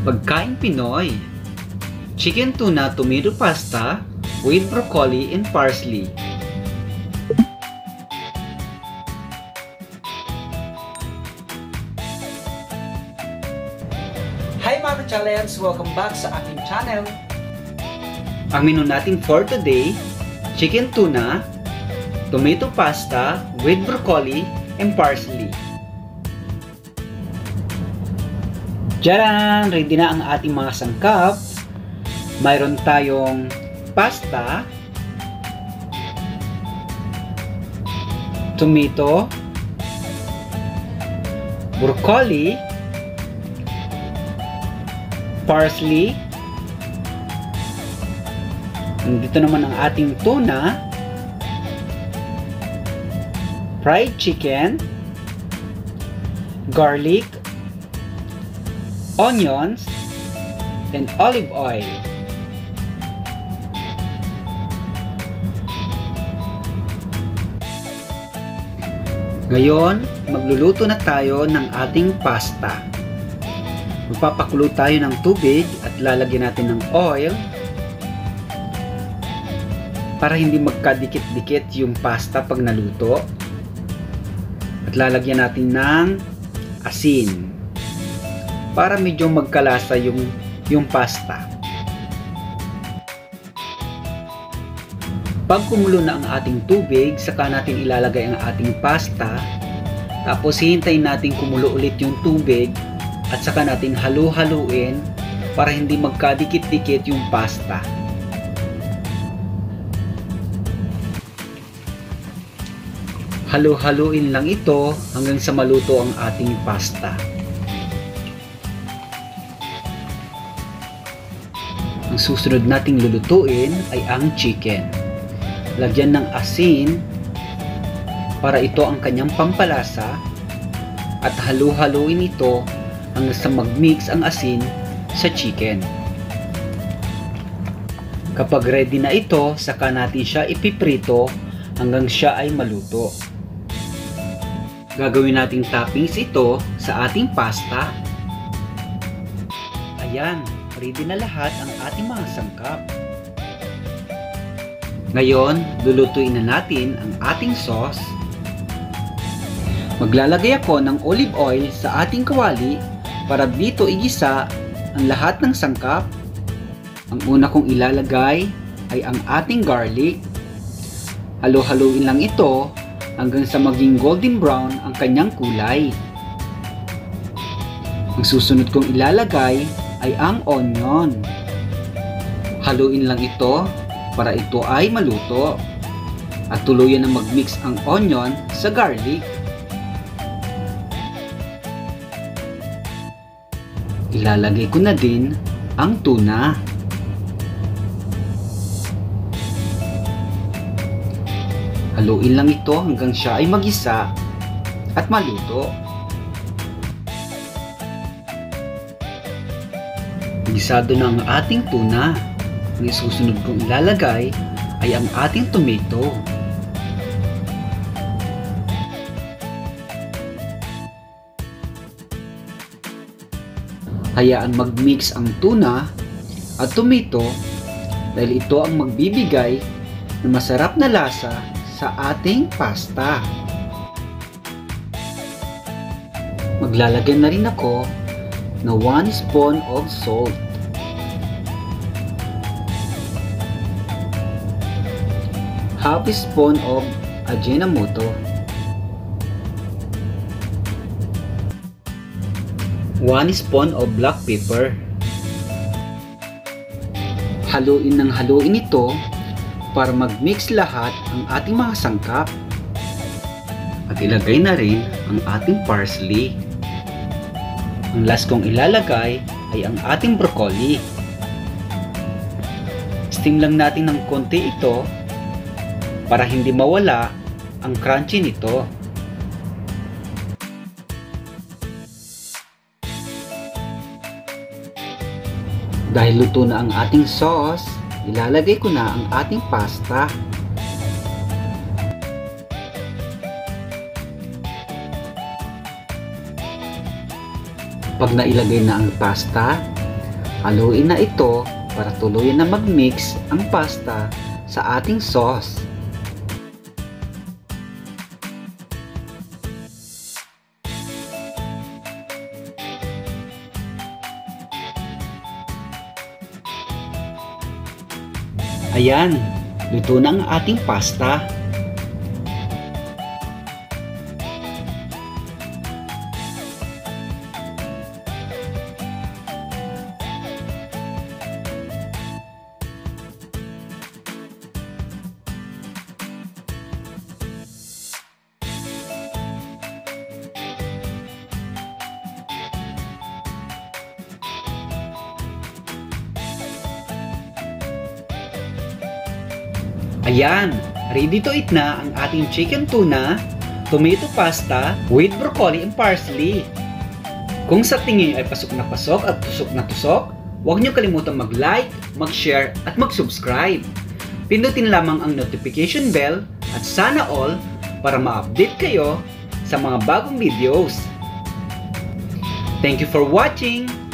Pagkain Pinoy. Chicken tuna tomato pasta with broccoli and parsley. Hi mga ka-challenge! Welcome back sa aking channel. Ang menu natin for today, chicken tuna, tomato pasta with broccoli and parsley. Tcharan! Ready na ang ating mga sangkap. Mayroon tayong pasta, tomato, broccoli, parsley. Dito naman ang ating tuna, fried chicken, garlic, onions, and olive oil. Ngayon, magluluto na tayo ng ating pasta. Magpapakulo tayo ng tubig at lalagyan natin ng oil para hindi magkadikit-dikit yung pasta pag naluto. At lalagyan natin ng asin para medyo magkalasa yung pasta. Pag kumulo na ang ating tubig, saka natin ilalagay ang ating pasta. Tapos hihintayin natin kumulo ulit yung tubig at saka natin halu-haluin para hindi magkadikit-dikit yung pasta. Halu-haluin lang ito hanggang sa maluto ang ating pasta. Ang susunod nating lulutuin ay ang chicken. Lagyan ng asin para ito ang kanyang pampalasa at halu-haluin ito hanggang sa mag-mix ang asin sa chicken. Kapag ready na ito, saka natin siya ipiprito hanggang siya ay maluto. Gagawin nating toppings ito sa ating pasta. Ayan, ready na lahat ang ating mga sangkap. Ngayon, lulutuin na natin ang ating sauce. Maglalagay ako ng olive oil sa ating kawali para dito igisa ang lahat ng sangkap. Ang una kong ilalagay ay ang ating garlic. Halo-haluin lang ito hanggang sa maging golden brown ang kanyang kulay. Ang susunod kong ilalagay ay ang onion. Haluin lang ito para ito ay maluto at tuluyan na mag-mix ang onion sa garlic. Ilalagay ko na din ang tuna. Haluin lang ito hanggang siya ay magisa at maluto. Gisado na ang ating tuna. Ang isusunod kong ilalagay ay ang ating tomato. Hayaan mag-mix ang tuna at tomato dahil ito ang magbibigay ng masarap na lasa sa ating pasta. Maglalagay na rin ako na 1 spoon of salt. Half spoon of Ajinomoto. 1 spoon of black pepper. Haluin ng haluin ito para mag-mix lahat ang ating mga sangkap. At ilagay na rin ang ating parsley. Ang last kong ilalagay ay ang ating broccoli. Steam lang natin ng konti ito para hindi mawala ang crunchy nito. Dahil luto na ang ating sauce, ilalagay ko na ang ating pasta. Pag nailagay na ang pasta, Haluin na ito para tuluyan na mag-mix ang pasta sa ating sauce. Ayan, luto na ang ating pasta. Ayan, ready to eat na ang ating chicken tuna, tomato pasta with broccoli and parsley. Kung sa tingin ay pasok na pasok at tusok na tusok, huwag niyo kalimutang mag-like, mag-share at mag-subscribe. Pindutin lamang ang notification bell at sana all para ma-update kayo sa mga bagong videos. Thank you for watching!